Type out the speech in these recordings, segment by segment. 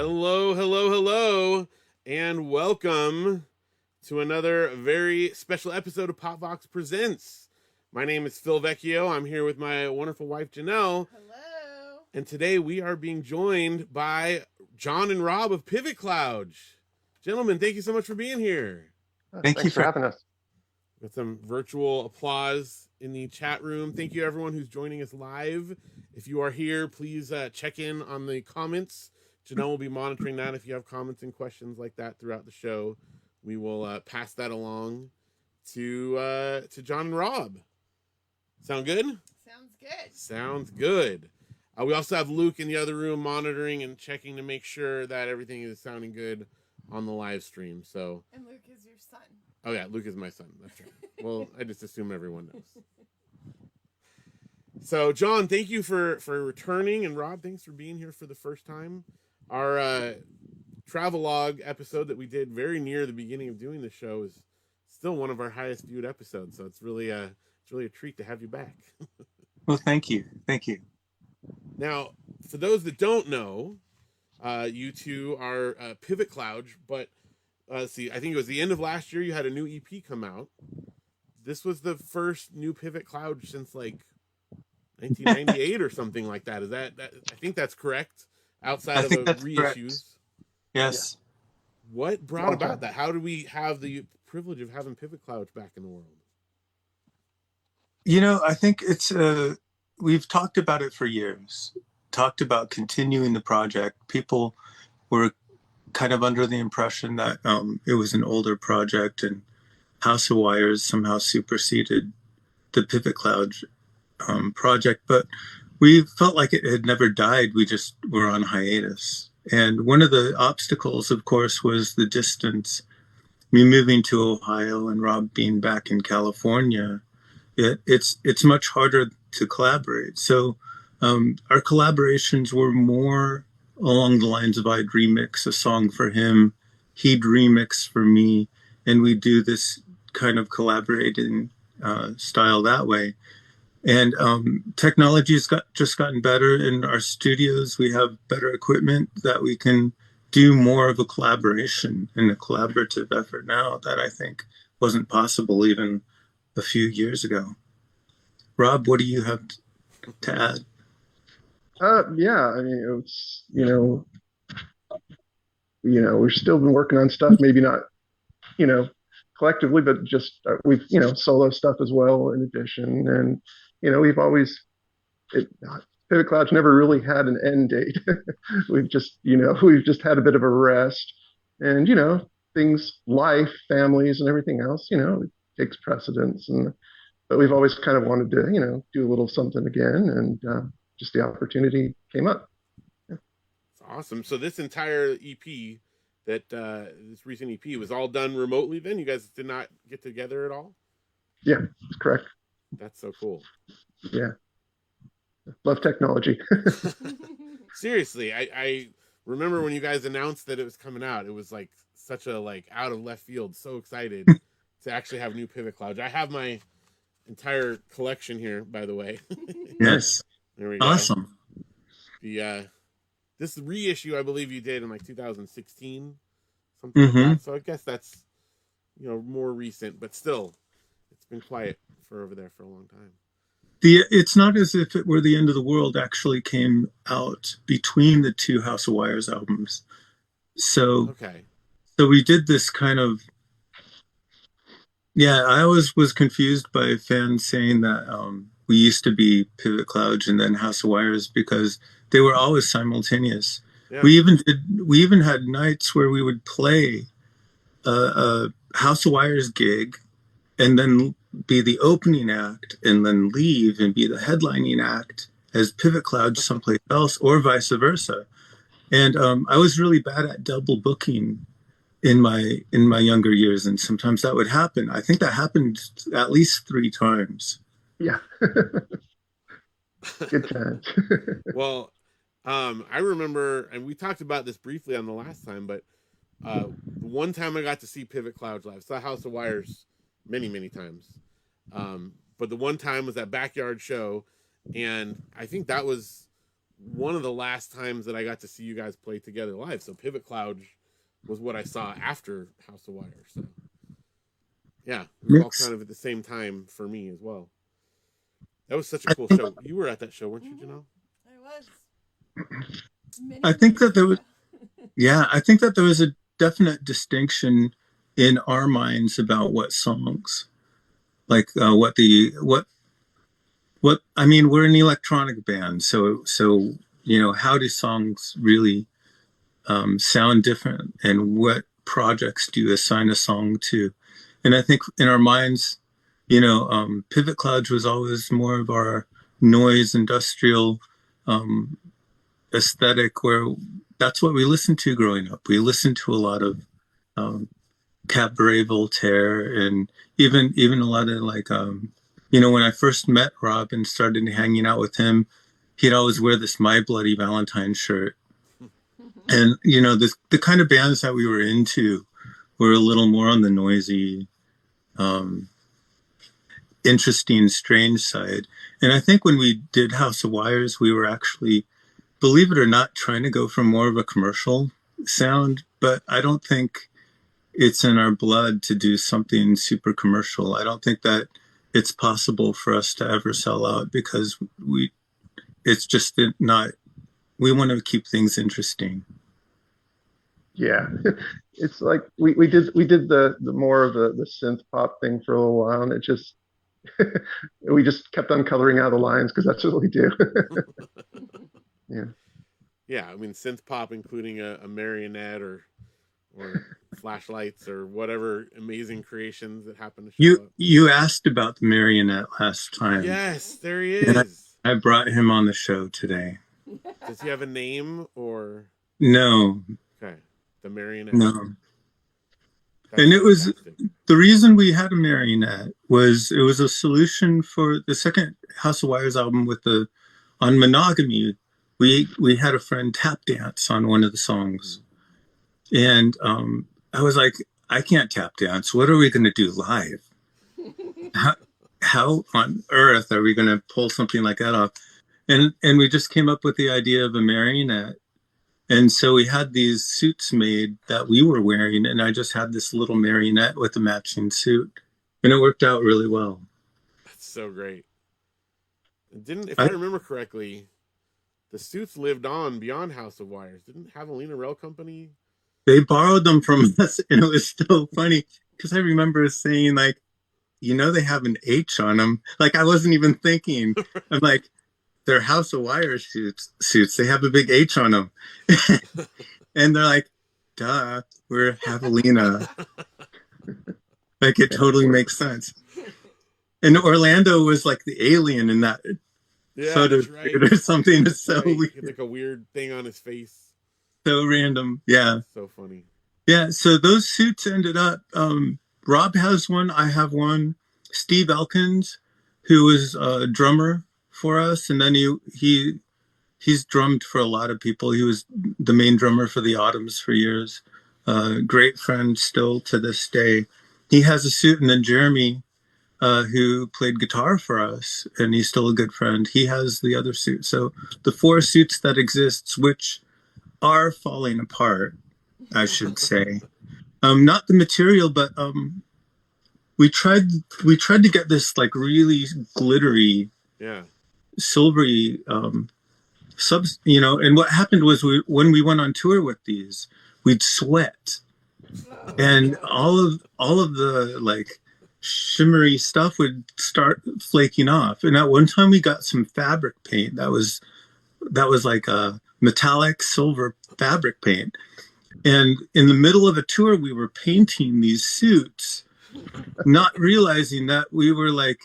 Hello, hello, hello, and welcome to another very special episode of Pop.vox.presents. My name is Phil Vecchio. I'm here with my wonderful wife, Janelle. Hello. And today we are being joined by John and Rob of Pivot Clowj. Gentlemen, thank you so much for being here. Thanks for having us. Got some virtual applause in the chat room. Thank you, everyone who's joining us live. If you are here, please check in on the comments. Janelle will be monitoring that. If you have comments and questions like that throughout the show, we will pass that along to John and Rob. Sound good? Sounds good. Sounds good. We also have Luke in the other room monitoring and checking to make sure that everything is sounding good on the live stream. So. And Luke is your son. Oh yeah, Luke is my son. That's right. Well, I just assume everyone knows. So, John, thank you for returning, and Rob, thanks for being here for the first time. Our travelogue episode that we did very near the beginning of doing the show is still one of our highest viewed episodes. So it's really a treat to have you back. Well, thank you. Now, for those that don't know, you two are Pivot Clowj, but see, I think it was the end of last year you had a new EP come out. This was the first new Pivot Clowj since like 1998 or something like that. Is that I think that's correct. Outside of the reissues. Correct. Yes. What brought about that? How do we have the privilege of having Pivot Clowj back in the world? You know, I think it's we've talked about it for years. Talked about continuing the project. People were kind of under the impression that it was an older project and House of Wires somehow superseded the Pivot Clowj project, but we felt like it had never died. We just were on hiatus. And one of the obstacles, of course, was the distance. Me moving to Ohio and Rob being back in California, it's much harder to collaborate. So our collaborations were more along the lines of I'd remix a song for him, he'd remix for me, and we do this kind of collaborating style that way. And technology's just gotten better in our studios. We have better equipment that we can do more of a collaboration and a collaborative effort now that I think wasn't possible even a few years ago. Rob, what do you have to add? Yeah, I mean, it's, we've still been working on stuff, maybe not, collectively, but just we've, solo stuff as well in addition. And, we've always, Pivot Clowj never really had an end date. we've just had a bit of a rest and, things, life, families and everything else, it takes precedence. But we've always kind of wanted to, do a little something again. And just the opportunity came up. Yeah. It's awesome. So this entire EP this recent EP was all done remotely then? You guys did not get together at all? Yeah, that's correct. That's so cool. Yeah. Love technology. Seriously, I remember when you guys announced that it was coming out, it was like such a out of left field, so excited to actually have new Pivot Clowj. I have my entire collection here, by the way. Yes. There we go. Awesome. This reissue, I believe you did in 2016, something like that. So I guess that's more recent, but still, it's been quiet for over there for a long time. It's not as if it were the end of the world actually came out between the two House of Wires albums. So we did this kind of. Yeah, I always was confused by fans saying that we used to be Pivot Clowj and then House of Wires because they were always simultaneous. Yeah. We even had nights where we would play a House of Wires gig and then be the opening act and then leave and be the headlining act as Pivot Clowj someplace else or vice versa. And I was really bad at double booking in my younger years, and sometimes that would happen. I think that happened at least 3 times. Yeah. Good times. Well, I remember, and we talked about this briefly on the last time, but one time I got to see Pivot Clowj live. Saw House of Wires many times. But the one time was that backyard show, and I think that was one of the last times that I got to see you guys play together live. So Pivot Clowj was what I saw after House of Wire. So yeah, it was all kind of at the same time for me as well. That was such a cool show. You were at that show, weren't you, Janelle? I was. I think that there was, yeah, I think that there was a definite distinction in our minds about what songs, like what I mean, we're an electronic band, so how do songs really sound different, and what projects do you assign a song to? And I think in our minds, Pivot Clowj was always more of our noise industrial aesthetic, where that's what we listened to growing up. We listened to a lot of Cabaret Voltaire, and even a lot of when I first met Rob and started hanging out with him, he'd always wear this My Bloody Valentine shirt. And the kind of bands that we were into were a little more on the noisy, interesting, strange side. And I think when we did House of Wires, we were actually, believe it or not, trying to go for more of a commercial sound. But I don't think it's in our blood to do something super commercial. I don't think that it's possible for us to ever sell out, because it's just not, we want to keep things interesting. Yeah, it's like we did the more of the synth pop thing for a little while, and it just we just kept on coloring out the lines because that's what we do. Yeah. Yeah, I mean synth pop, including a marionette or flashlights or whatever amazing creations that happen to show up. You asked about the marionette last time. Yes, there he is. I brought him on the show today. Does he have a name or? No. Okay, the marionette. No. That's and it fantastic. was the reason we had a marionette was it was a solution for the second House of Wires album on monogamy. We had a friend tap dance on one of the songs, and I was like, I can't tap dance. What are we going to do live? How on earth are we going to pull something like that off? And we just came up with the idea of a marionette. And so we had these suits made that we were wearing, and I just had this little marionette with a matching suit, and it worked out really well. That's so great. If I remember correctly, the suits lived on beyond House of Wires. Didn't Javelina Rail Company? They borrowed them from us, and it was so funny because I remember saying, like, they have an H on them. Like, I wasn't even thinking. I'm like, they're House of Wires suits. They have a big H on them. And they're like, duh, we're Javelina. Like, it totally makes sense. And Orlando was like the alien in that photo right. or something. It's so weird. He had like a weird thing on his face. So random. Yeah. So funny. Yeah, so those suits ended up, Rob has one, I have one. Steve Elkins, who was a drummer for us, and then he's drummed for a lot of people. He was the main drummer for the Autumns for years. Great friend still to this day. He has a suit, and then Jeremy, who played guitar for us, and he's still a good friend, he has the other suit. So the 4 suits that exists, which are falling apart, I should say. Not the material, but we tried to get this like really glittery, silvery subs, and what happened was when we went on tour with these, we'd sweat, and all of the like shimmery stuff would start flaking off. And at one time we got some fabric paint that was like a metallic silver fabric paint. And in the middle of a tour, we were painting these suits, not realizing that we were like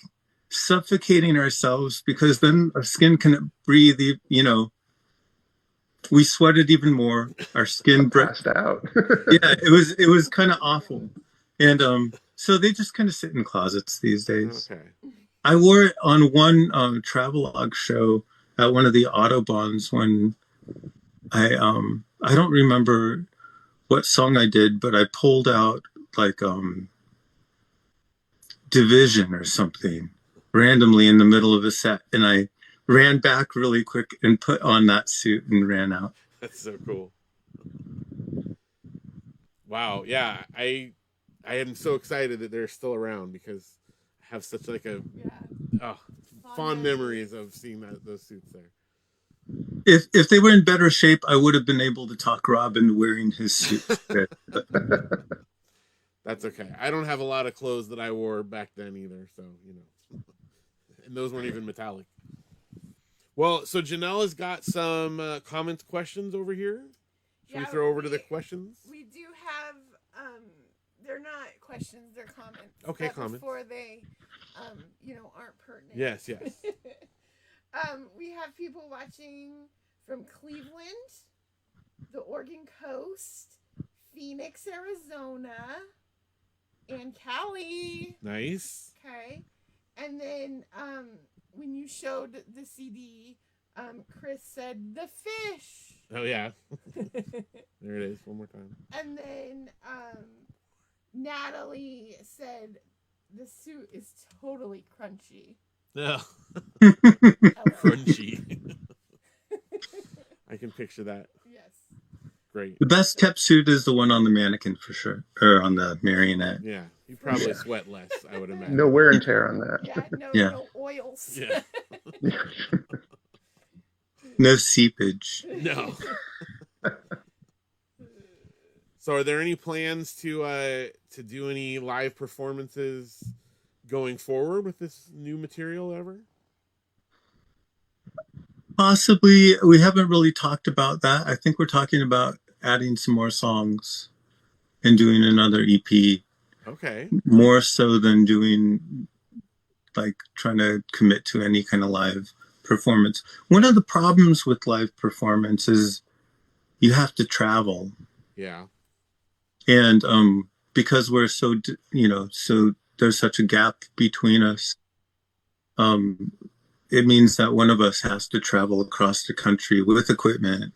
suffocating ourselves, because then our skin couldn't breathe. We sweated even more. Our skin passed out. Yeah, it was kind of awful. And so they just kind of sit in closets these days. Okay. I wore it on one travelogue show at one of the Autobahns when I don't remember what song I did, but I pulled out like Division or something randomly in the middle of a set, and I ran back really quick and put on that suit and ran out. That's so cool. Wow. Yeah. I am so excited that they're still around because I have such like a fond memories of seeing those suits there. If they were in better shape, I would have been able to talk Rob into wearing his suit. That's okay. I don't have a lot of clothes that I wore back then either, so you know. And those weren't even metallic. Well, so Janelle has got some comments, questions over here. Should we throw over to the questions? We do have. They're not questions; they're comments. Okay, comments. Before they, aren't pertinent. Yes. We have people watching from Cleveland, the Oregon coast, Phoenix, Arizona, and Cali. Nice. Okay. And then when you showed the CD, Chris said the fish. Oh yeah. There it is. One more time. And then Natalie said the suit is totally crunchy. No. Crunchy. I can picture that. Yes. Great. The best kept suit is the one on the mannequin for sure, or on the marionette. Yeah, you probably sweat less, I would imagine. No wear and tear on that. No oils. Yeah. No seepage. No. So, are there any plans to do any live performances going forward with this new material ever? Possibly. We haven't really talked about that. I think we're talking about adding some more songs and doing another EP. Okay. More so than doing, like, trying to commit to any kind of live performance. One of the problems with live performance is you have to travel. Yeah. And because we're so there's such a gap between us, it means that one of us has to travel across the country with equipment.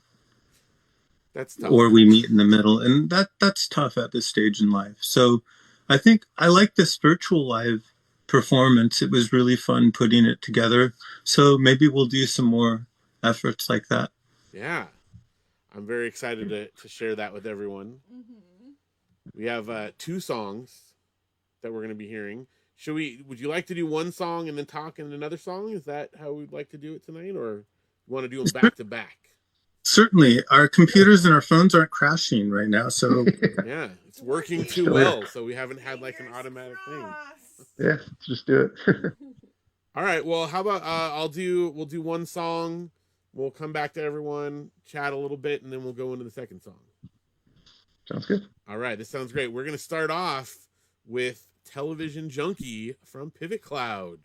That's tough. Or we meet in the middle, and that's tough at this stage in life. So I think I like this virtual live performance. It was really fun putting it together. So maybe we'll do some more efforts like that. Yeah. I'm very excited to share that with everyone. Mm-hmm. We have 2 songs that we're going to be hearing. Would you like to do one song and then talk in another song? Is that how we'd like to do it tonight? Or you want to do them back to back? Certainly. Our computers and our phones aren't crashing right now. So yeah, it's working too well. So we haven't had like an automatic thing. Yeah, just do it. All right. Well, how about we'll do one song. We'll come back to everyone, chat a little bit, and then we'll go into the second song. Sounds good. All right. This sounds great. We're going to start off with Television Junkie from Pivot Clowj.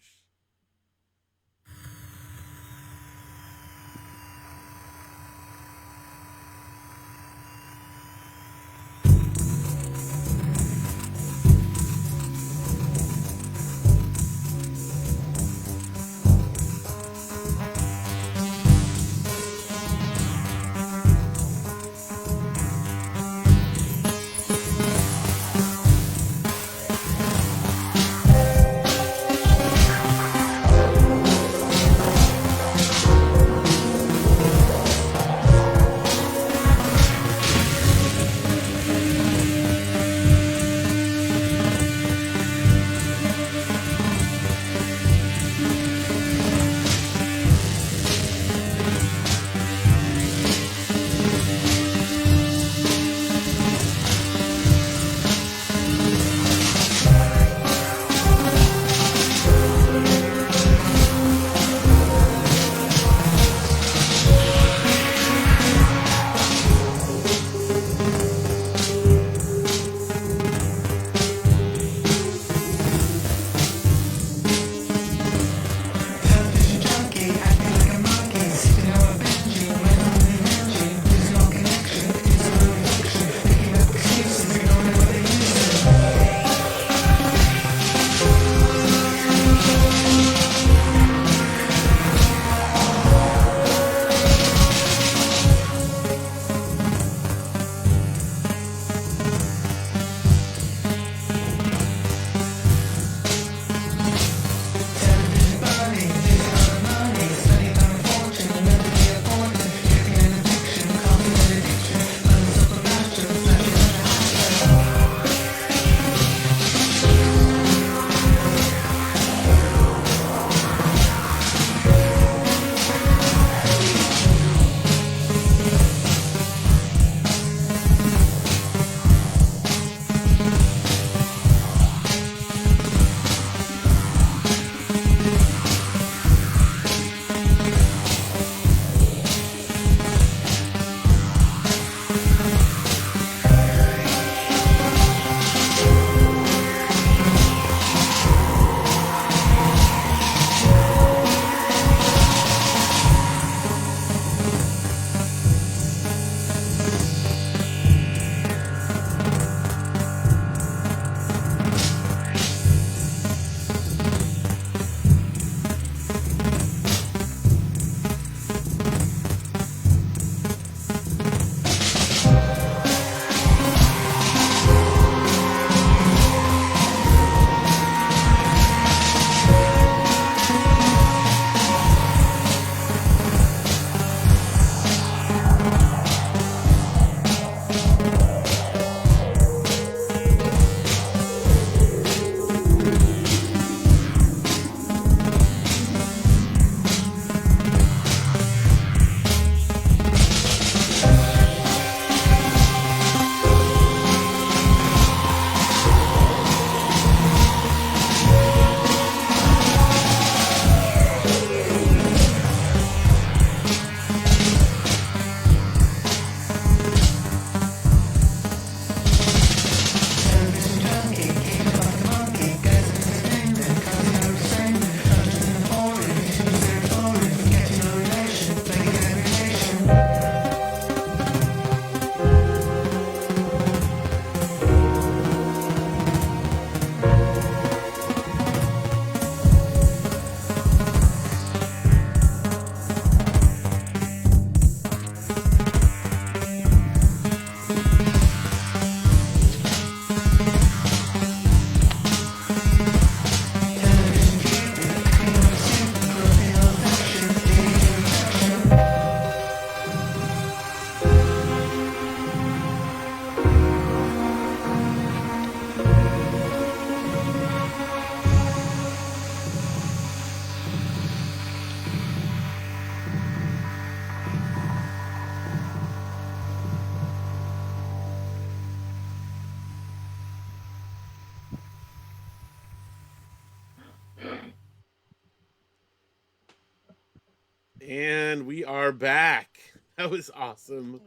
And we are back. That was awesome.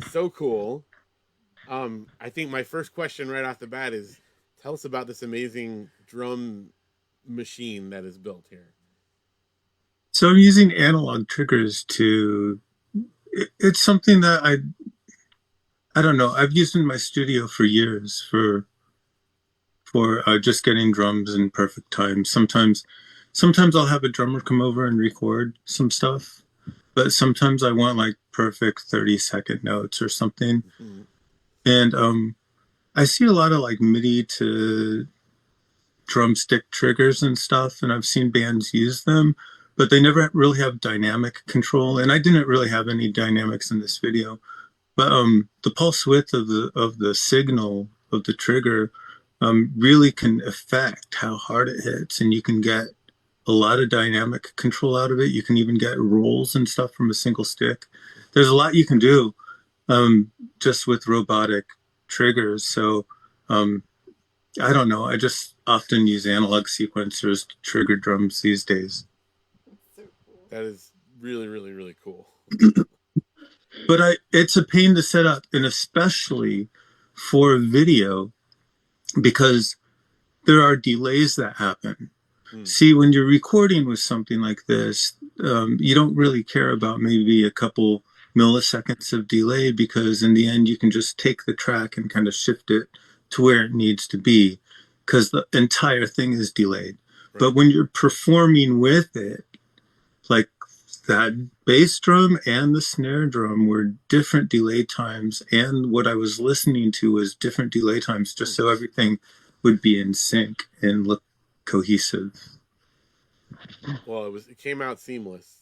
So cool. I think my first question right off the bat is tell us about this amazing drum machine that is built here. So I'm using analog triggers to. It's something that I don't know. I've used in my studio for years for just getting drums in perfect time. Sometimes I'll have a drummer come over and record some stuff, but sometimes I want like perfect 30-second notes or something. Mm-hmm. And I see a lot of like MIDI to drumstick triggers and stuff, and I've seen bands use them, but they never really have dynamic control. And I didn't really have any dynamics in this video, but the pulse width of the signal of the trigger really can affect how hard it hits, and you can get a lot of dynamic control out of it. You can even get rolls and stuff from a single stick. There's a lot you can do just with robotic triggers. So um, I don't know. I just often use analog sequencers to trigger drums these days. So cool. That is really, really, really cool. But it's a pain to set up, and especially for video, because there are delays that happen. Mm. See, when you're recording with something like this, you don't really care about maybe a couple milliseconds of delay, because in the end, you can just take the track and kind of shift it to where it needs to be, because the entire thing is delayed. Right. But when you're performing with it, like that bass drum and the snare drum were different delay times, and what I was listening to was different delay times, just so everything would be in sync and look cohesive. Well, it came out seamless.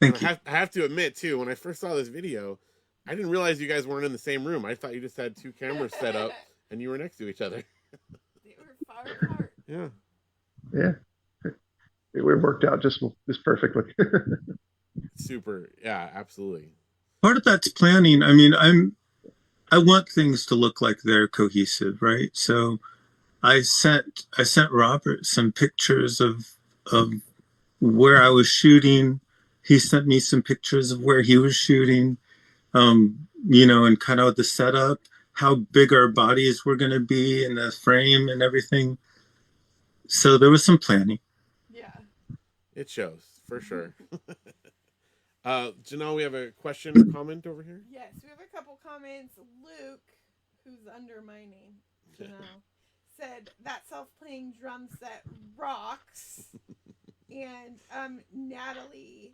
Thank you. I have to admit too, when I first saw this video, I didn't realize you guys weren't in the same room. I thought you just had two cameras set up and you were next to each other. They were far apart. Yeah. Yeah. It worked out just perfectly. Super. Yeah, absolutely. Part of that's planning. I mean, I want things to look like they're cohesive, right? So I sent Robert some pictures of where I was shooting. He sent me some pictures of where he was shooting. And kind of the setup, how big our bodies were going to be in the frame and everything. So there was some planning. Yeah. It shows, for sure. Janelle, we have a question or comment over here? Yes, we have a couple comments. Luke, who's under my name, Janelle, said that self-playing drum set rocks. And Natalie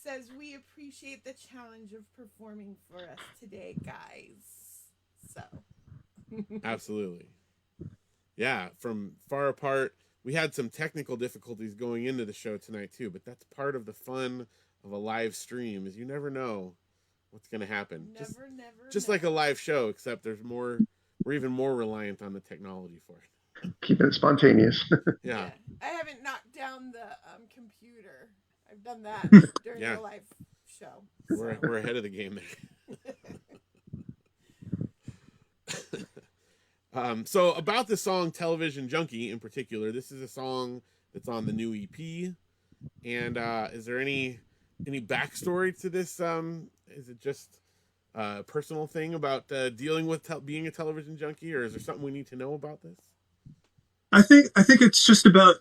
says we appreciate the challenge of performing for us today, guys. So Absolutely. Yeah, from far apart. We had some technical difficulties going into the show tonight too, but that's part of the fun of a live stream, is you never know what's going to happen. Just never like a live show, except we're even more reliant on the technology for it. Keeping it spontaneous. Yeah. I haven't knocked down the computer. I've done that during the live show. We're ahead of the game there. So about the song Television Junkie in particular, this is a song that's on the new EP. And is there any backstory to this? Is it just a personal thing about dealing with being a television junkie, or is there something we need to know about this? I think it's just about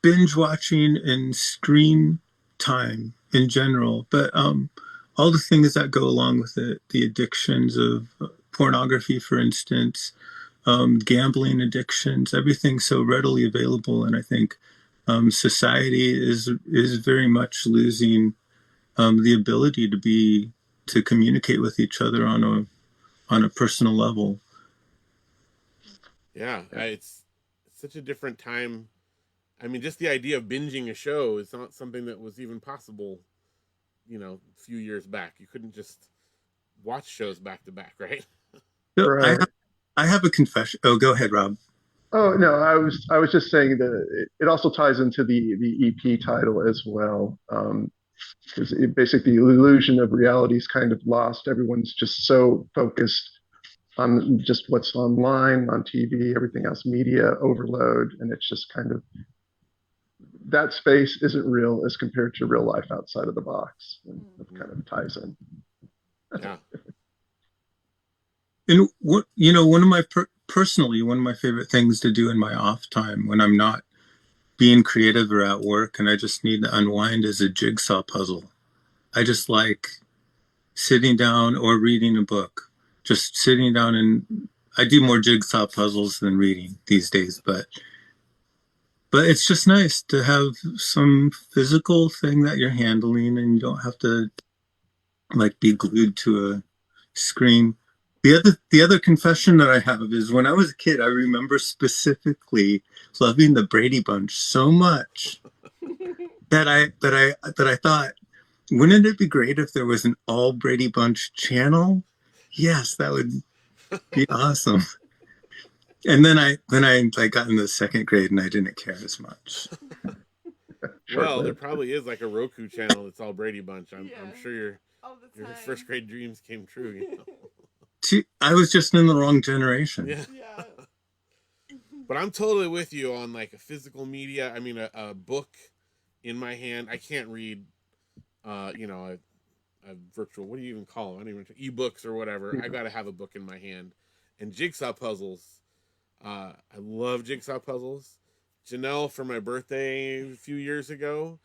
binge watching and screen time in general, but all the things that go along with it, the addictions of pornography, for instance, gambling addictions, everything's so readily available, and I think society is very much losing the ability to communicate with each other on a personal level. Yeah, it's such a different time. I mean, just the idea of binging a show is not something that was even possible, a few years back. You couldn't just watch shows back to back, right? So Right. I have a confession. Oh, go ahead, Rob. Oh no, I was just saying that it also ties into the EP title as well, because basically the illusion of reality is kind of lost. Everyone's just so focused on just what's online, on TV, everything else, media overload, and it's just kind of that space isn't real as compared to real life outside of the box. And it Mm-hmm. kind of ties in. Yeah. And what, one of my personally, one of my favorite things to do in my off time when I'm not being creative or at work and I just need to unwind is a jigsaw puzzle. I just like sitting down or reading a book. Just sitting down, and I do more jigsaw puzzles than reading these days, but it's just nice to have some physical thing that you're handling and you don't have to like be glued to a screen. The other confession that I have is when I was a kid, I remember specifically loving the Brady Bunch so much that I thought, wouldn't it be great if there was an all Brady Bunch channel? Yes, that would be awesome. And then I like got in the second grade and I didn't care as much. Well, there Short-lived. probably is like a Roku channel that's all Brady Bunch. I'm Yeah. sure your All the your time. first grade dreams came true. I was just in the wrong generation. Yeah. Yeah. But I'm totally with you on like a physical media. I mean, a book in my hand. I can't read, a virtual. What do you even call them? I don't even ebooks or whatever. I got to have a book in my hand. And jigsaw puzzles. I love jigsaw puzzles. Janelle, for my birthday a few years ago,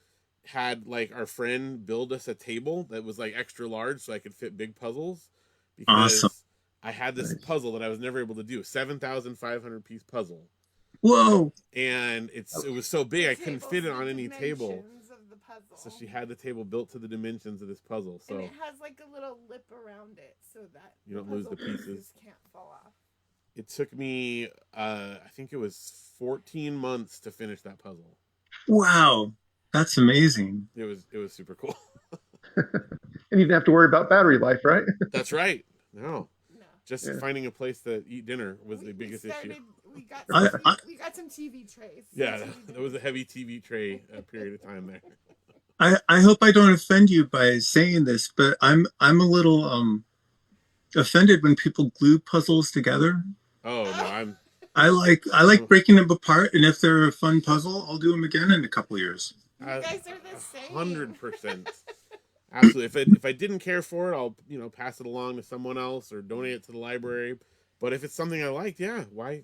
had like our friend build us a table that was like extra large so I could fit big puzzles Awesome. because I had this Nice. puzzle that I was never able to do, 7,500 piece puzzle. Whoa. And it was so big I couldn't fit it on any table. Of the puzzle. So she had the table built to the dimensions of this puzzle. So and it has like a little lip around it so that you don't lose the pieces. Can't fall off. It took me, I think it was 14 months to finish that puzzle. Wow. That's amazing. It was super cool. And you didn't have to worry about battery life, right? That's right. No. No. Just Yeah. finding a place to eat dinner was the biggest issue. We got I- got some TV trays. Yeah, that was a heavy TV tray period of time there. I hope I don't offend you by saying this, but I'm a little offended when people glue puzzles together. Oh no, I like breaking them apart, and if they're a fun puzzle, I'll do them again in a couple of years. You guys are the same. 100%. Absolutely. If I didn't care for it, I'll pass it along to someone else or donate it to the library. But if it's something I like, yeah, why?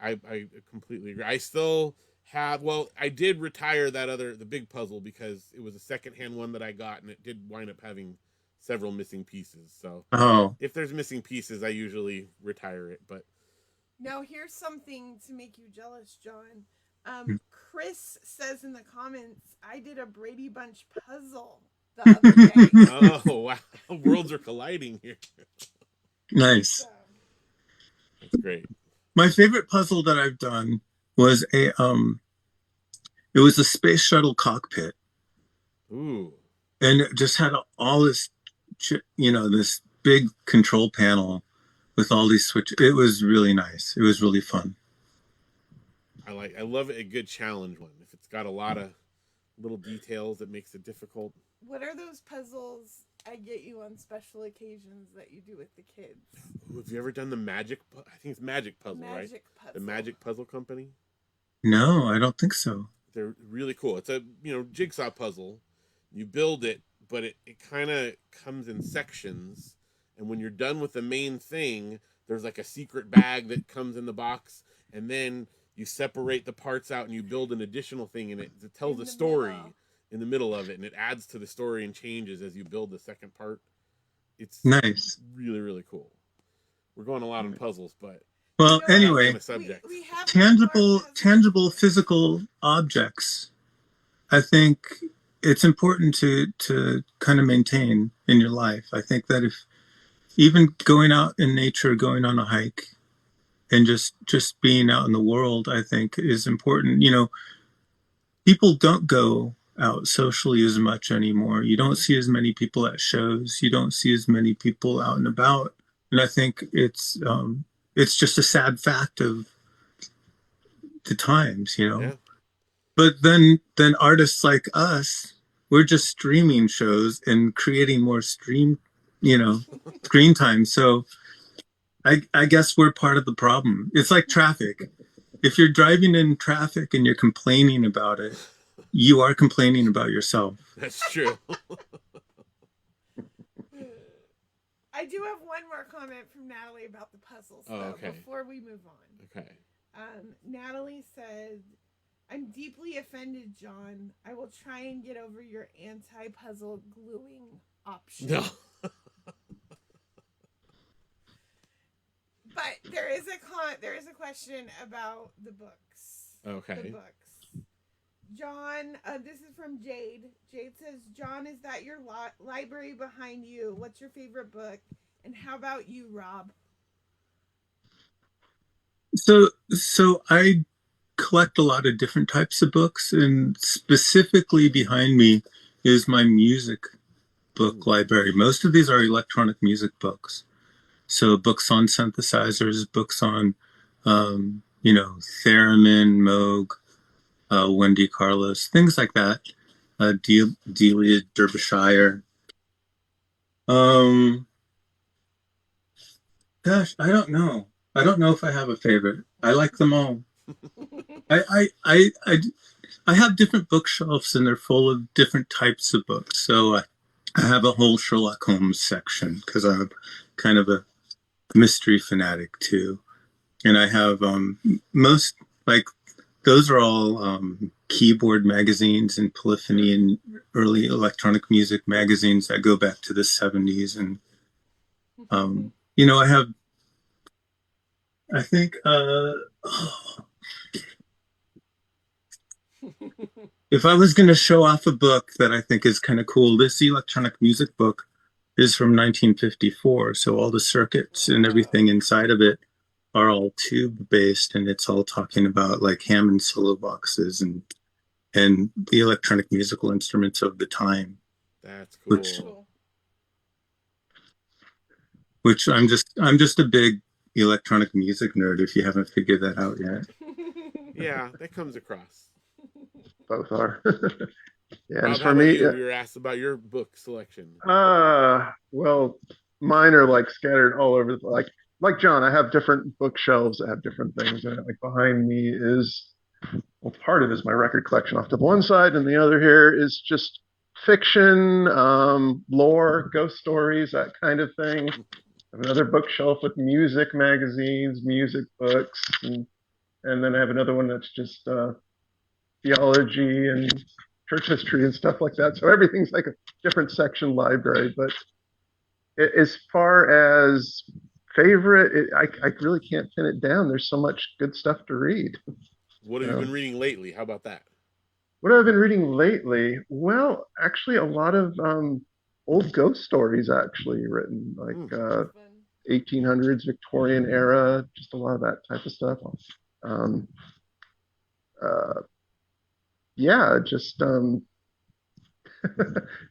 I completely agree. I still have. Well, I did retire the big puzzle because it was a secondhand one that I got, and it did wind up having several missing pieces. So if there's missing pieces, I usually retire it. But now here's something to make you jealous, John. Chris says in the comments, I did a Brady Bunch puzzle the other day. Oh wow, worlds are colliding here. Nice. That's great. My favorite puzzle that I've done was it was a space shuttle cockpit. Ooh. And it just had all this, this big control panel with all these switches. It was really nice. It was really fun. I love a good challenge one. If it's got a lot of little details, it makes it difficult. What are those puzzles I get you on special occasions that you do with the kids? Ooh, have you ever done the magic? I think it's Magic Puzzle, right? Puzzle. The Magic Puzzle Company. No, I don't think so. They're really cool. It's a jigsaw puzzle. You build it, but it kind of comes in sections. And when you're done with the main thing, there's like a secret bag that comes in the box, and then you separate the parts out and you build an additional thing, and it tells a story in the middle of it, and it adds to the story and changes as you build the second part. It's nice. Really, really cool. We're going a lot on puzzles, but well, anyway, we have tangible physical objects. I think it's important to kind of maintain in your life. I think that if even going out in nature, going on a hike, and just being out in the world, I think is important. People don't go out socially as much anymore. You don't see as many people at shows. You don't see as many people out and about. And I think it's just a sad fact of the times, Yeah. But then artists like us, we're just streaming shows and creating more screen time. So I guess we're part of the problem. It's like traffic. if you're driving in traffic and you're complaining about it, you are complaining about yourself. That's true. I do have one more comment from Natalie about the puzzles, though, before we move on. Okay. Natalie said, "I'm deeply offended, John. I will try and get over your anti-puzzle gluing option." No. But there is a question about the books. Okay. The books. John, this is from Jade. Jade says, "John, is that your library behind you? What's your favorite book? And how about you, Rob?" So I collect a lot of different types of books, and specifically behind me is my music book library. Most of these are electronic music books. So books on synthesizers, books on, theremin, Moog, Wendy Carlos, things like that. Delia Derbyshire. Gosh, I don't know. I don't know if I have a favorite. I like them all. I have different bookshelves, and they're full of different types of books. So I have a whole Sherlock Holmes section because I'm kind of a mystery fanatic too. And I have those are all keyboard magazines and polyphony and early electronic music magazines that go back to the 70s. And I think if I was going to show off a book that I think is kind of cool, this electronic music book is from 1954. So all the circuits and everything inside of it are all tube based, and it's all talking about like Hammond solo boxes and the electronic musical instruments of the time. That's cool. Which I'm just a big electronic music nerd, if you haven't figured that out yet. Yeah, that comes across. Both are. Yeah, Rob, and for me, we were asked about your book selection. Well, mine are like scattered all over. Like John, I have different bookshelves that have different things in it. Like behind me is, well, part of it is my record collection off to the one side, and the other here is just fiction, lore, ghost stories, that kind of thing. I have another bookshelf with music magazines, music books, and then I have another one that's just theology and church history and stuff like that. So everything's like a different section library. But as far as favorite, I really can't pin it down. There's so much good stuff to read. What have you been reading lately? How about that? What I've been reading lately? Well, actually, a lot of old ghost stories actually written, like 1800s, Victorian era, just a lot of that type of stuff. Just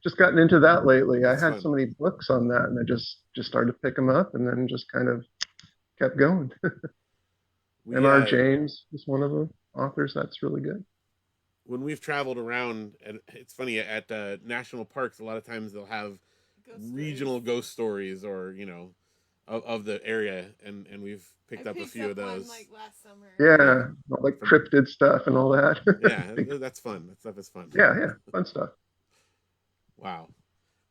just gotten into that lately. That's I had fun. so many books on that, and I just started to pick them up, and then just kind of kept going. M.R. James is one of the authors that's really good. When we've traveled around, and it's funny, at national parks, a lot of times they'll have regional ghost stories, or of the area, and we've picked up a few of those. One, like last summer. Yeah, like cryptid stuff and all that. Yeah, that's fun. That stuff is fun. Yeah, fun stuff. Wow.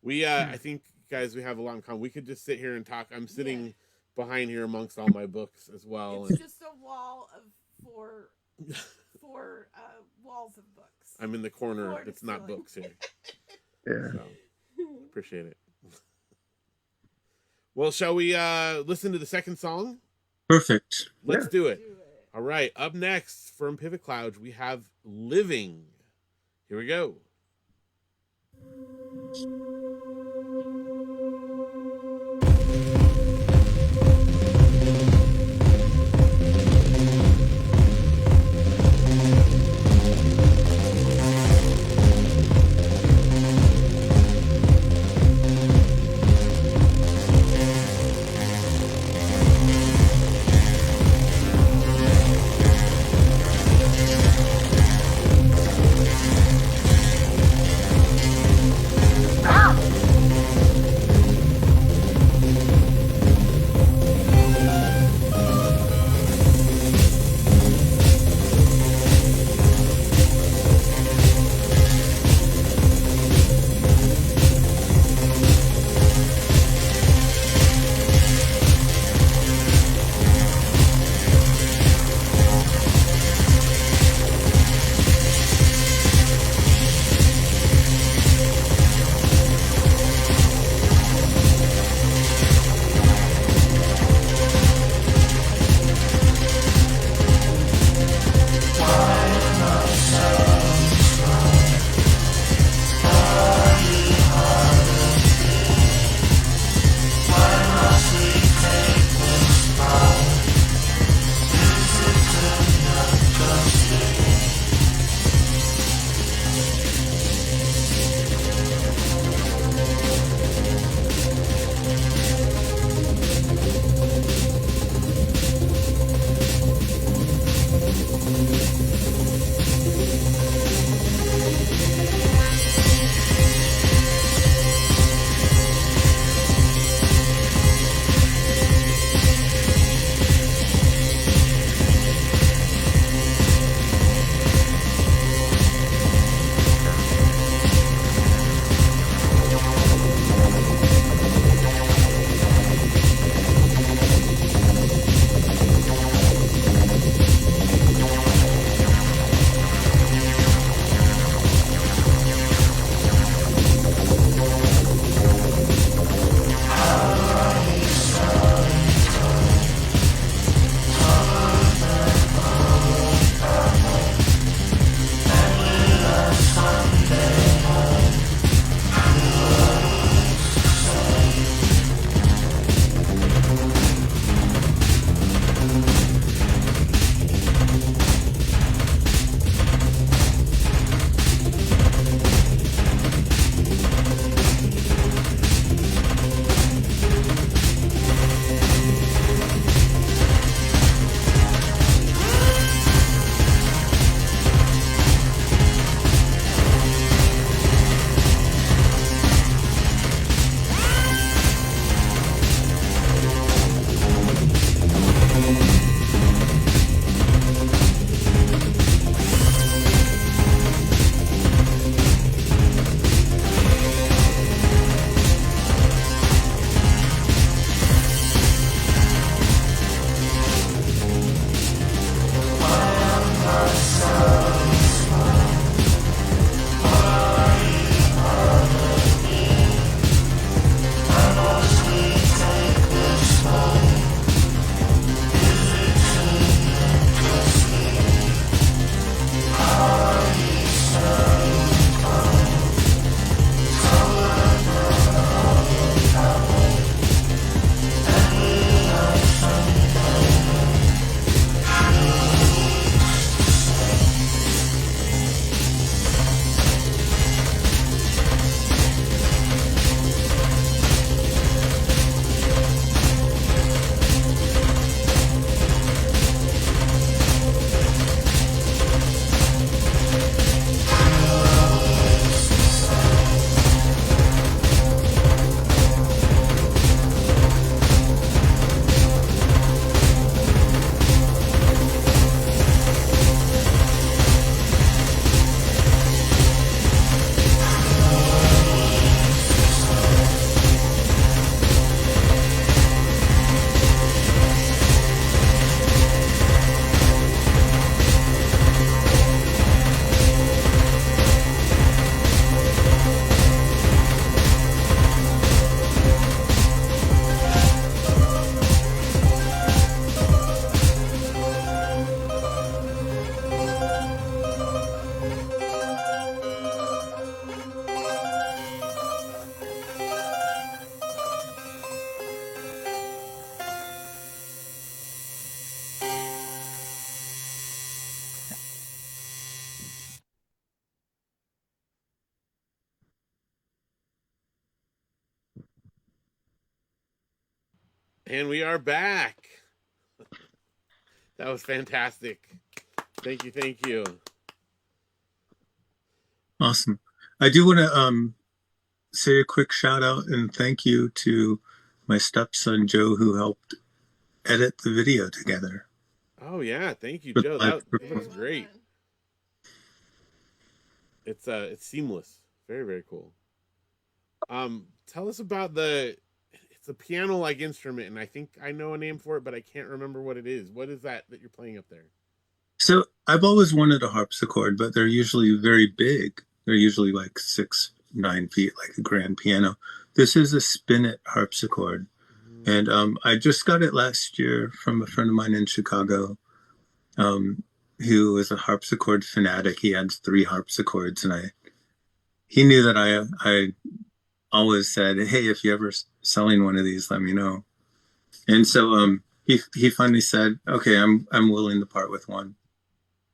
We I think, guys, we have a lot in common. We could just sit here and talk. I'm sitting behind here amongst all my books as well. It's just a wall of four walls of books. I'm in the corner. It's not books here. Yeah. So, appreciate it. Well, shall we listen to the second song? Perfect. Let's do it. All right. Up next from Pivot Clowj, we have Living. Here we go. Ah! And we are back. That was fantastic. Thank you, thank you. Awesome. I do want to say a quick shout out and thank you to my stepson Joe, who helped edit the video together. Oh yeah, thank you, For Joe. the live That Very looks stream. well great. done. It's seamless. Very, very cool. Tell us about it's a piano like instrument, and I think I know a name for it, but I can't remember what it is. What is that you're playing up there? So I've always wanted a harpsichord, but they're usually very big. They're usually like 6-9 feet, like a grand piano. This is a spinet harpsichord. And I just got it last year from a friend of mine in Chicago, who is a harpsichord fanatic. He had 3 harpsichords, and he knew that I always said, "Hey, if you're ever selling one of these, let me know." And so he finally said, "Okay, I'm willing to part with one."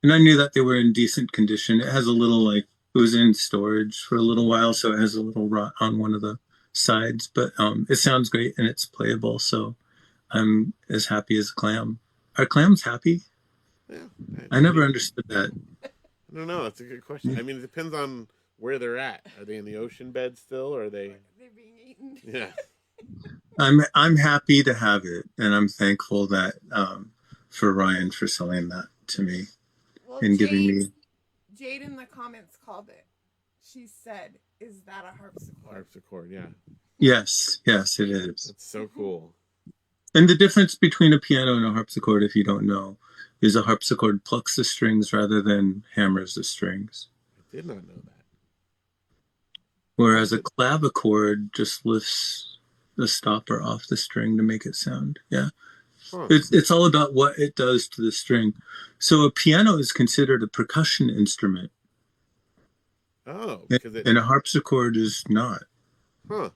And I knew that they were in decent condition. It has a little it was in storage for a little while, so it has a little rot on one of the sides, but it sounds great and it's playable. So I'm as happy as a clam. Are clams happy? Yeah, I never understood that. I don't know. That's a good question. I mean, it depends on where they're at. Are they in the ocean bed still, or are they? They're being eaten. Yeah. I'm happy to have it, and I'm thankful that for Ryan for selling that to me Well, and giving me. Jade in the comments called it. She said, "Is that a harpsichord?" Harpsichord, yeah. Yes, it is. That's so cool. And the difference between a piano and a harpsichord, if you don't know, is a harpsichord plucks the strings rather than hammers the strings. I did not know that. Whereas a clavichord just lifts the stopper off the string to make it sound. Yeah. Huh. It's all about what it does to the string. So a piano is considered a percussion instrument. Oh, because And a harpsichord is not. Huh.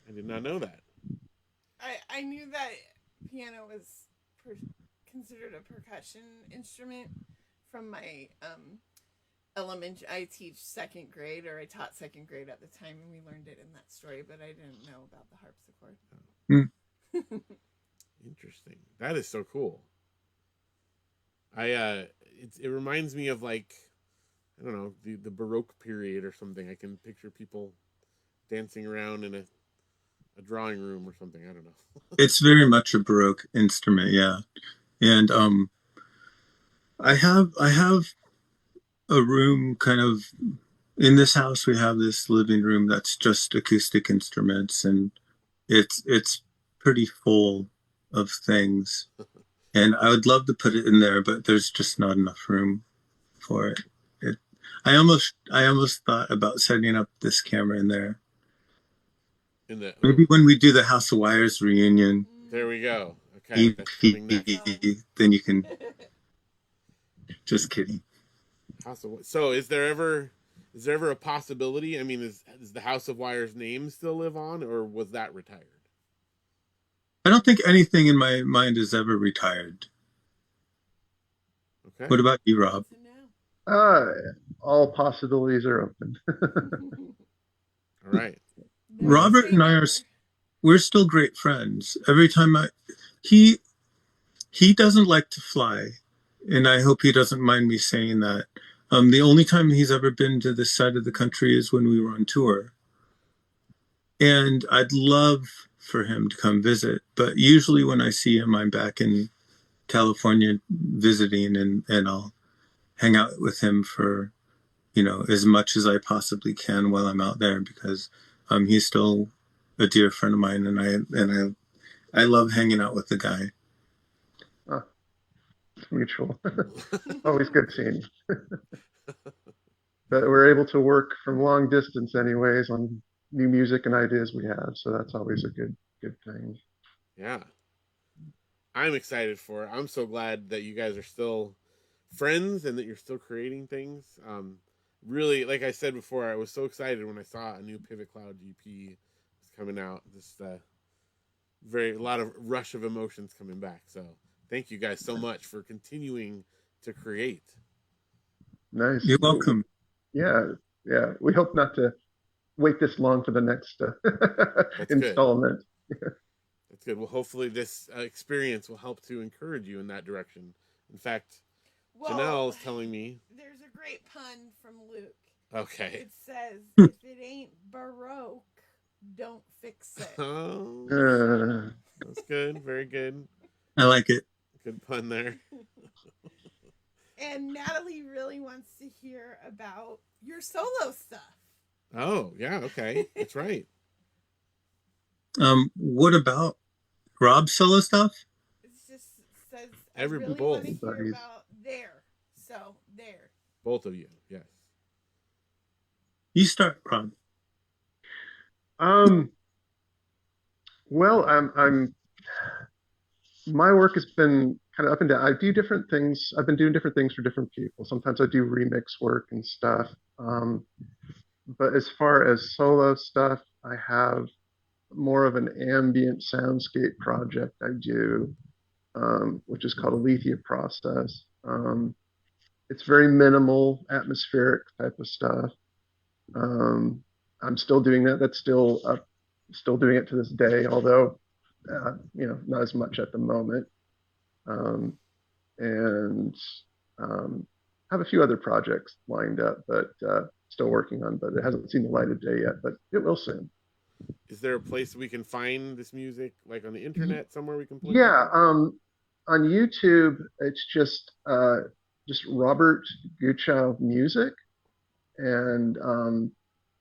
I did not know that. I knew that piano was considered a percussion instrument from my I teach second grade, or I taught second grade at the time, and we learned it in that story, but I didn't know about the harpsichord. Interesting. That is so cool. It reminds me of I don't know, the Baroque period or something. I can picture people dancing around in a drawing room or something. I don't know. It's very much a Baroque instrument, yeah. And I have a room kind of in this house. We have this living room that's just acoustic instruments, and it's pretty full of things. And I would love to put it in there, but there's just not enough room for it. I almost thought about setting up this camera in there. Maybe when we do the House of Wires reunion. There we go. Okay, that's coming next. Then you can. Just kidding. So is there ever a possibility? I mean, is the House of Wires name still live on, or was that retired? I don't think anything in my mind is ever retired. Okay. What about you, Rob? All possibilities are open. All right. Robert and I we're still great friends. Every time he doesn't like to fly, and I hope he doesn't mind me saying that. The only time he's ever been to this side of the country is when we were on tour. And I'd love for him to come visit, but usually when I see him, I'm back in California visiting, and I'll hang out with him for, as much as I possibly can while I'm out there, because he's still a dear friend of mine, and I love hanging out with the guy. Oh, it's mutual. Always good seeing you. But we're able to work from long distance anyways on new music and ideas we have, so that's always a good thing. Yeah. I'm excited for it. I'm so glad that you guys are still friends and that you're still creating things. Really, like I said before, I was so excited when I saw a new Pivot Clowj EP was coming out. Just a lot of rush of emotions coming back. So thank you guys so much for continuing to create. Nice. You're welcome. Yeah. We hope not to wait this long for the next installment. That's That's good. Well, hopefully this experience will help to encourage you in that direction. In fact, Well, Janelle is telling me. there's a great pun from Luke. Okay. It says, if it ain't Baroque, don't fix it. Oh, Uh, that's good. Very good. I like it. Good pun there. And Natalie really wants to hear about your solo stuff. Oh, yeah. Okay. That's right. What about Rob's solo stuff? It just says, I Every really both want to hear buddies. about there. So, there. Both of you. Yes. You start, Rob. Well, I'm my work has been kind of up and down. I do different things. I've been doing different things for different people. Sometimes I do remix work and stuff. But as far as solo stuff, I have more of an ambient soundscape project I do, which is called Alethea Process. It's very minimal, atmospheric type of stuff. Um, I'm still doing that. That's still up, still doing it to this day, although not as much at the moment. Um, and have a few other projects lined up, but still working on. But it hasn't seen the light of day yet, but it will soon. Is there a place we can find this music, like on the internet, somewhere we can play? Yeah, on YouTube, it's just Robert Guchow music, and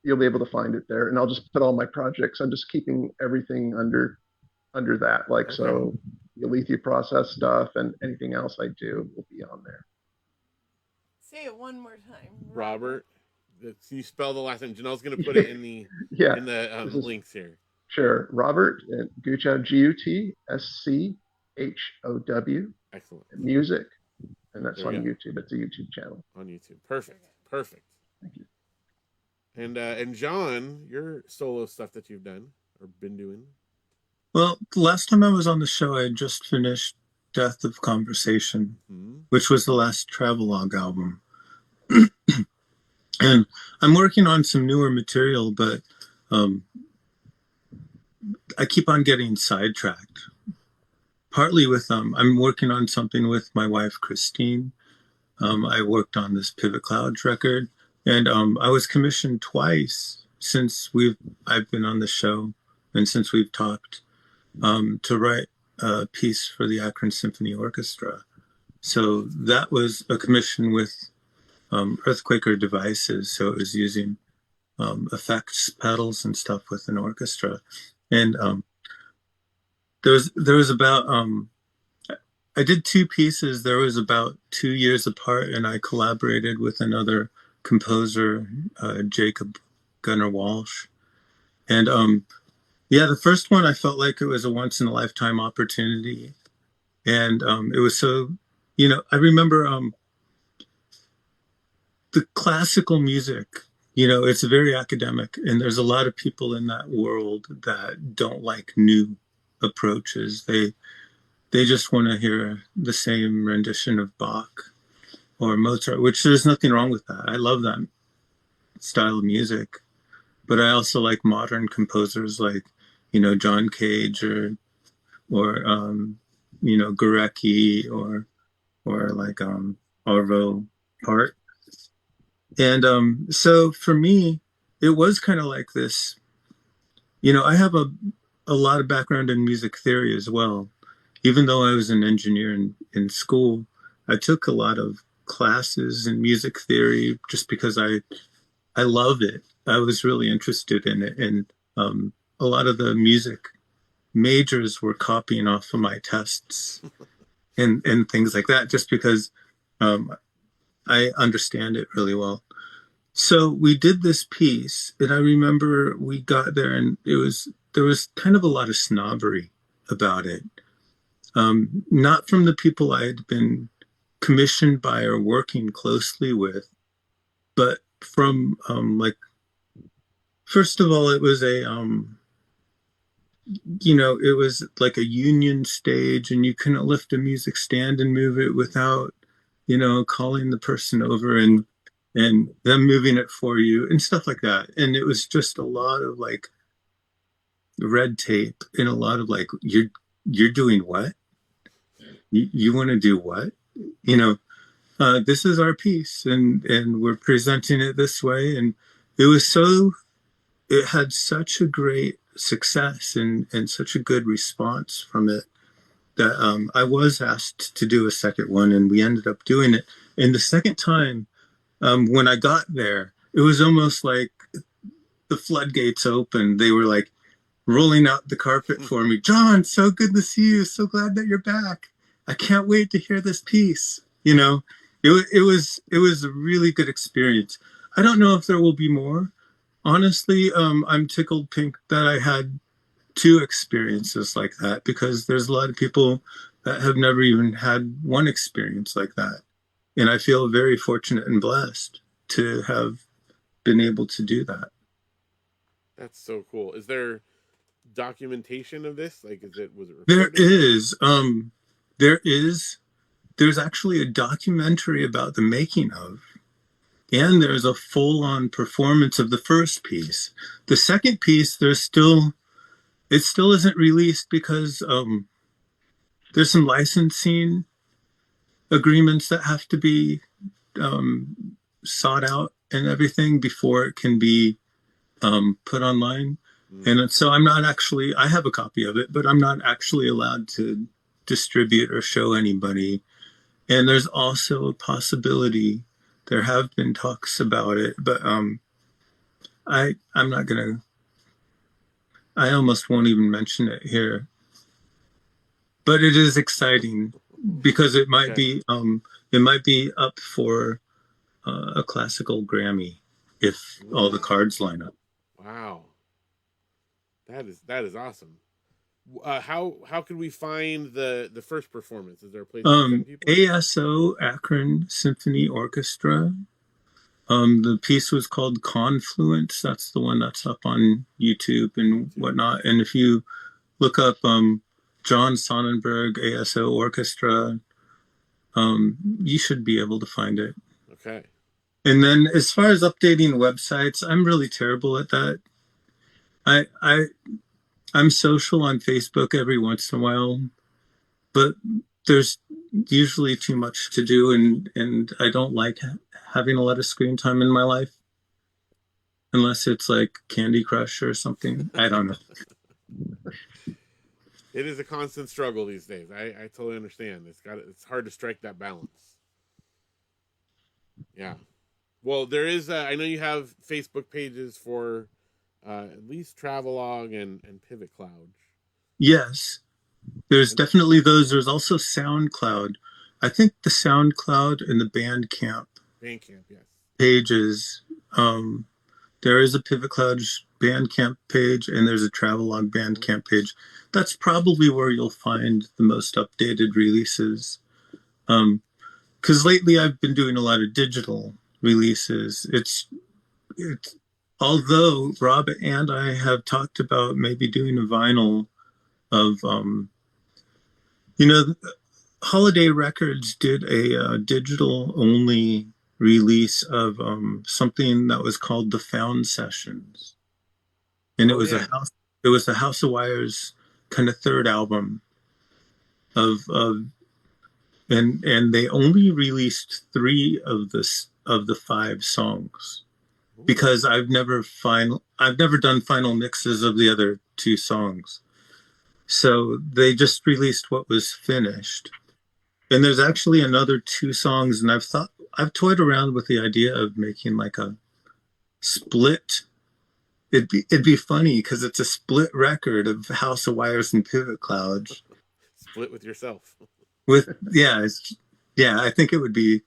you'll be able to find it there. And I'll just put all my projects. I'm just keeping everything under that, like Okay. so. The Alethea Process stuff and anything else I do will be on there. Say it one more time. Robert. Can you spell the last name? Janelle's going to put it in the Yeah, in the links here. sure. Robert Guchow, Gutschow, Excellent. music, and that's There we on go. YouTube. It's a YouTube channel. On YouTube. Perfect. Perfect. Thank you. And John, your solo stuff that you've done or been doing. Well, the last time I was on the show, I had just finished Death of Conversation, which was the last travelogue album. And I'm working on some newer material, but I keep on getting sidetracked. Partly with I'm working on something with my wife, Christine. I worked on this Pivot Clowj record, and I was commissioned twice since I've been on the show and since we've talked to write a piece for the Akron Symphony Orchestra. So that was a commission with Earthquaker devices. So it was using effects pedals and stuff with an orchestra. And there was about I did two pieces. There was about 2 years apart, and I collaborated with another composer, Jacob Gunnar Walsh. And the first one I felt like it was a once in a lifetime opportunity, and it was so, I remember the classical music. It's very academic, and there's a lot of people in that world that don't like new approaches. They just want to hear the same rendition of Bach or Mozart, which there's nothing wrong with that. I love that style of music, but I also like modern composers like, John Cage or Gurecki or like Arvo Part. And so for me, it was kind of like this. I have a lot of background in music theory as well. Even though I was an engineer in school, I took a lot of classes in music theory just because I love it. I was really interested in it. And a lot of the music majors were copying off of my tests and things like that, just because I understand it really well. So we did this piece, and I remember we got there, and there was kind of a lot of snobbery about it. Not from the people I had been commissioned by or working closely with, but from first of all, it was it was like a union stage, and you couldn't lift a music stand and move it without, calling the person over and them moving it for you and stuff like that. And it was just a lot of red tape and a lot of like, you're doing what? You want to do what? You know, this is our piece, and we're presenting it this way. And it was so, it had such a great success and such a good response from it that I was asked to do a second one, and we ended up doing it. And the second time, when I got there, it was almost like the floodgates opened. They were like rolling out the carpet for me. John, so good to see you. So glad that you're back. I can't wait to hear this piece. You know, it was a really good experience. I don't know if there will be more. Honestly, I'm tickled pink that I had two experiences like that, because there's a lot of people that have never even had one experience like that. And I feel very fortunate and blessed to have been able to do that. That's so cool. Is there documentation of this? Like, was it There recorded? is, there is, there's actually a documentary about the making of, and there's a full-on performance of the first piece. The second piece, it still isn't released because there's some licensing agreements that have to be sought out and everything before it can be put online. And so I'm not actually, I have a copy of it, but I'm not actually allowed to distribute or show anybody. And there's also a possibility, there have been talks about it, but I'm not gonna, I almost won't even mention it here. But it is exciting because it might Okay. be it might be up for a classical Grammy if all the Ooh, cards line up. wow. That is awesome. How can we find the first performance? Is there a place to send people? ASO Akron Symphony Orchestra. The piece was called Confluence. That's the one that's up on YouTube and YouTube. whatnot. And if you look up John Sonnenberg ASO Orchestra, you should be able to find it. Okay. And then as far as updating websites, I'm really terrible at that. I I I'm social on Facebook every once in a while, but there's usually too much to do, and I don't like having a lot of screen time in my life unless it's like Candy Crush or something. I don't know. It is a constant struggle these days. I totally understand. It's hard to strike that balance. Yeah. Well, there is. I know you have Facebook pages for at least Travelog and Pivot Clowj. Yes, there's And definitely those. There's also SoundCloud. I think the SoundCloud and the Bandcamp Bandcamp, yes. pages. Um, there is a Pivot Clowj Bandcamp page and there's a Travelog Bandcamp page. That's probably where you'll find the most updated releases. Because lately I've been doing a lot of digital releases. It's although Rob and I have talked about maybe doing a vinyl of you know, Holiday Records did a digital only release of something that was called the Found Sessions, and Oh yeah. it was a House of Wires kind of third album of and they only released three of the five songs Ooh. because I've never done final mixes of the other two songs. So they just released what was finished. And there's actually another two songs, and I've toyed around with the idea of making like a split. It'd be funny because it's a split record of House of Wires and Pivot Clowj Split with yourself. with yeah, I think it would be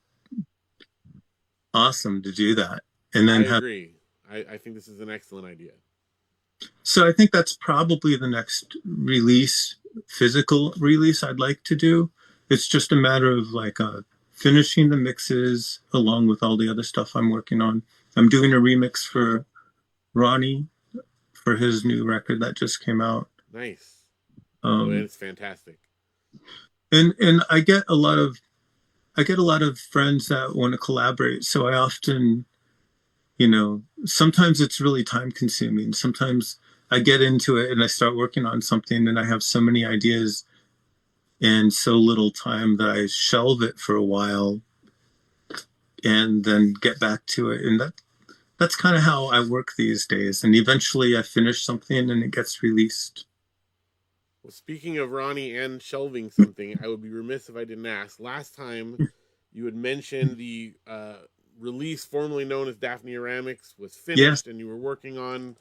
awesome to do that. And I then have agree. I think this is an excellent idea. so I think that's probably the next release, physical release I'd like to do. It's just a matter of like finishing the mixes along with all the other stuff I'm working on. I'm doing a remix for Ronnie for his new record that just came out. Nice. Oh, Um, it's fantastic. and I get a lot of friends that want to collaborate. So I often, you know, sometimes it's really time consuming. Sometimes I get into it and I start working on something and I have so many ideas and so little time that I shelve it for a while and then get back to it. And that's kind of how I work these days. And eventually I finish something and it gets released. Well, speaking of Ronnie and shelving something, I would be remiss if I didn't ask. Last time you had mentioned the release formerly known as Daphne Ceramics was Yes. finished and you were working on,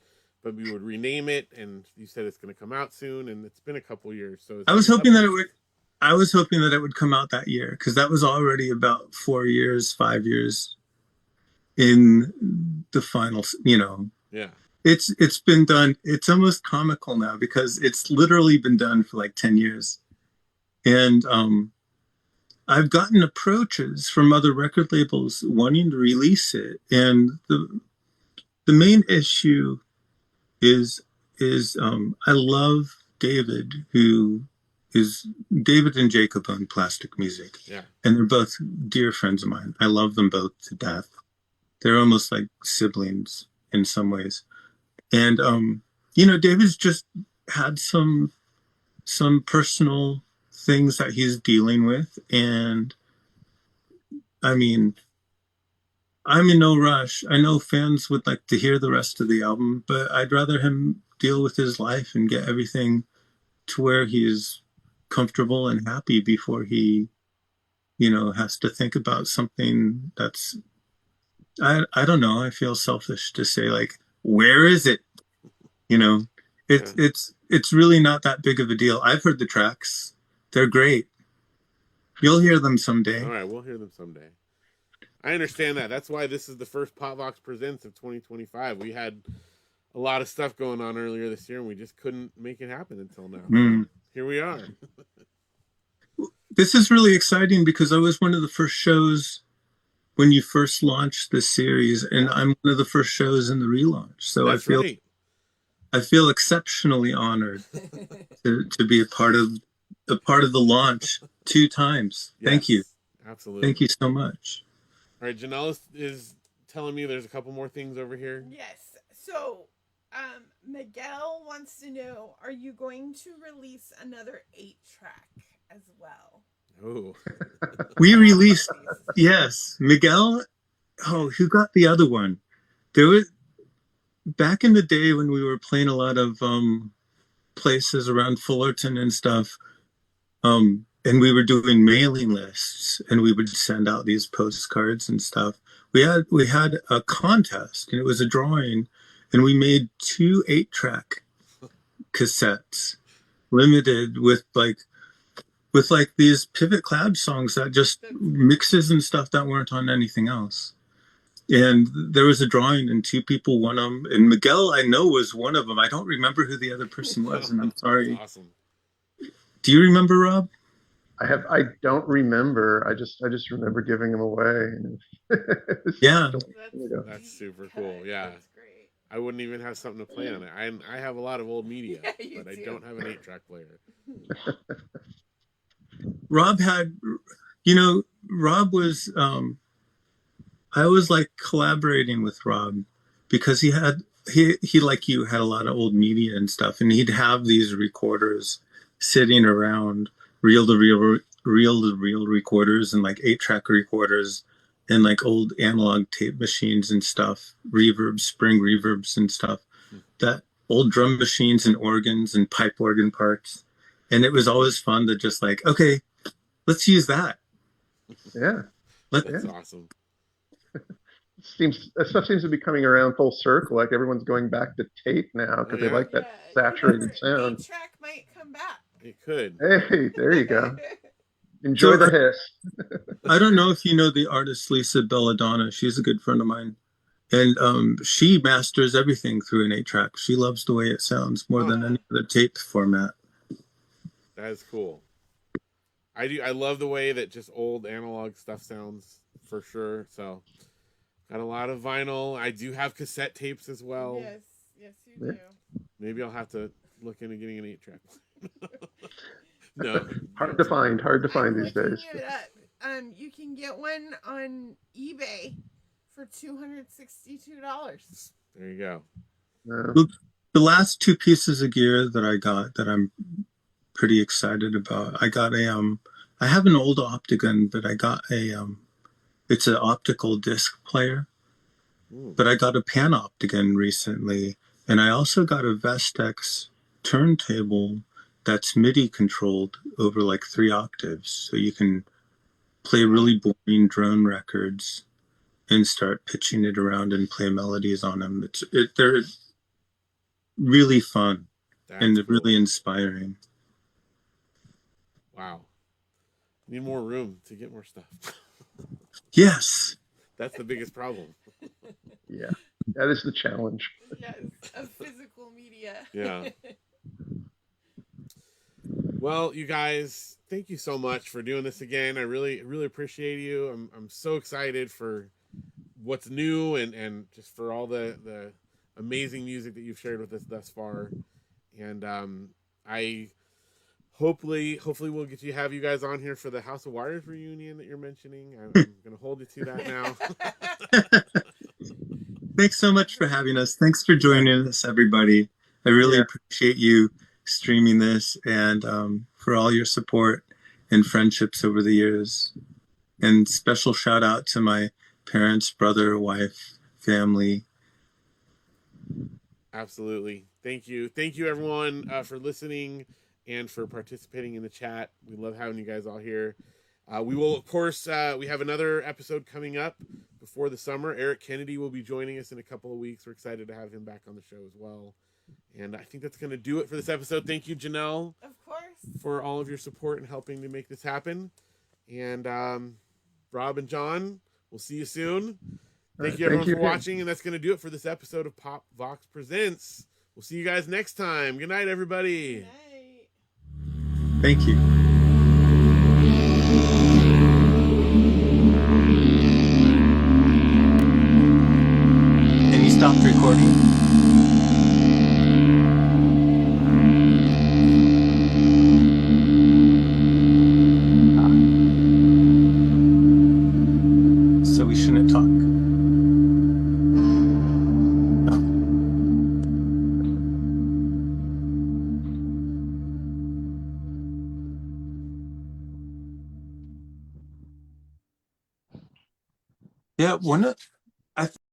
but we would rename it, and you said it's going to come out soon, and it's been a couple years. So is I there was any hoping that it updates? would. I was hoping that it would come out that year because that was already about 4 years, 5 years in the final. Yeah. It's been done. It's almost comical now because it's literally been done for like 10 years, and I've gotten approaches from other record labels wanting to release it, and the main issue is I love David, who is David and Jacob on Plastic Music. Yeah. And they're both dear friends of mine. I love them both to death. They're almost like siblings in some ways. And David's just had some personal things that he's dealing with. And I mean, I'm in no rush. I know fans would like to hear the rest of the album, but I'd rather him deal with his life and get everything to where he's comfortable and happy before he, has to think about something that's, I don't know. I feel selfish to say like, where is it? You know, it's, Yeah. it's really not that big of a deal. I've heard the tracks. They're great. You'll hear them someday. All right, we'll hear them someday. I understand that. That's why this is the first pop.vox presents of 2025. We had a lot of stuff going on earlier this year, and we just couldn't make it happen until now. So here we are. This is really exciting because I was one of the first shows when you first launched this series, and Yeah. I'm one of the first shows in the relaunch. So That's right. I feel exceptionally honored to be a part of the launch 2 times. Yes, Thank you. Absolutely. Thank you so much. All right, Janelle is telling me there's a couple more things over here. Yes. So, Miguel wants to know, are you going to release another 8-track as well? Oh. We released, yes, Miguel. Oh, who got the other one? There was back in the day when we were playing a lot of places around Fullerton and stuff. And we were doing mailing lists, and we would send out these postcards and stuff. We had a contest, and it was a drawing, and we made 2 8-track cassettes, limited with these Pivot Clowj songs that just mixes and stuff that weren't on anything else. And there was a drawing, and 2 people won them. And Miguel, I know, was one of them. I don't remember who the other person was, and I'm sorry. That's awesome. Do you remember, Rob? I don't remember. I just remember giving them away. Yeah. That's super cool. Yeah. That's great. I wouldn't even have something to play on it. I have a lot of old media, Yeah, but I don't have an 8-track player. Rob had, Rob was, I was like collaborating with Rob because he like you had a lot of old media and stuff, and he'd have these recorders sitting around, reel to reel recorders and like 8-track recorders and like old analog tape machines and stuff, reverbs, spring reverbs and stuff, that old drum machines and organs and pipe organ parts. And it was always fun to just like, okay, let's use that. Yeah. That's awesome. That stuff seems to be coming around full circle. Like everyone's going back to tape now because they like that saturated sound. 8-track might come back. It could. Hey, there you go. Enjoy the hiss. I don't know if you know the artist Lisa Belladonna. She's a good friend of mine. And she masters everything through an 8-track. She loves the way it sounds more than any other tape format. That is cool. I love the way that just old analog stuff sounds, for sure. So, got a lot of vinyl. I do have cassette tapes as well. Yes, you do. Maybe I'll have to look into getting an 8-track. No. Hard to find these days. It up. You can get one on eBay for $262. There you go. The the last two pieces of gear that I got that I'm pretty excited about. I got I have an old Optigun, but I got it's an optical disc player. But I got a Panopticon recently, and I also got a Vestex turntable that's MIDI controlled over like 3 octaves, so you can play really boring drone records and start pitching it around and play melodies on them. They're really fun. That's and cool. really inspiring. Wow. Need more room to get more stuff. Yes. That's the biggest problem. Yeah. That is the challenge. Yes, of physical media. Yeah. Well, you guys, thank you so much for doing this again. I really appreciate you. I'm so excited for what's new and just for all the amazing music that you've shared with us thus far. And I hopefully we'll get to have you guys on here for the House of Wires reunion that you're mentioning. I'm going to hold you to that now. Thanks so much for having us. Thanks for joining us, everybody. I really appreciate you streaming this and for all your support and friendships over the years. And special shout out to my parents, brother, wife, family. Absolutely. Thank you. Thank you, everyone, for listening and for participating in the chat. We love having you guys all here. We will, of course, we have another episode coming up before the summer. Eric Kennedy will be joining us in a couple of weeks. We're excited to have him back on the show as well. And I think that's going to do it for this episode. Thank you, Janelle. Of course. For all of your support and helping to make this happen. And Rob and John, we'll see you soon. Thank you, everyone, for watching. And that's going to do it for this episode of Pop.vox Presents. We'll see you guys next time. Good night, everybody. Good night. Thank you. And you stopped recording? So we shouldn't talk. Yeah, one of I